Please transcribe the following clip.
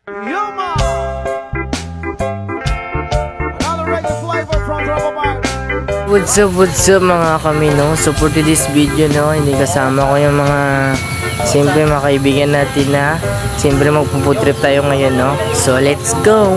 Yuma! Another reggae flavor from Drama Bar. What's up mga kami, no? So for today's video, no, hindi kasama ko yung mga siyempre mga kaibigan natin na siyempre magpuputrip tayo ngayon, no? So let's go!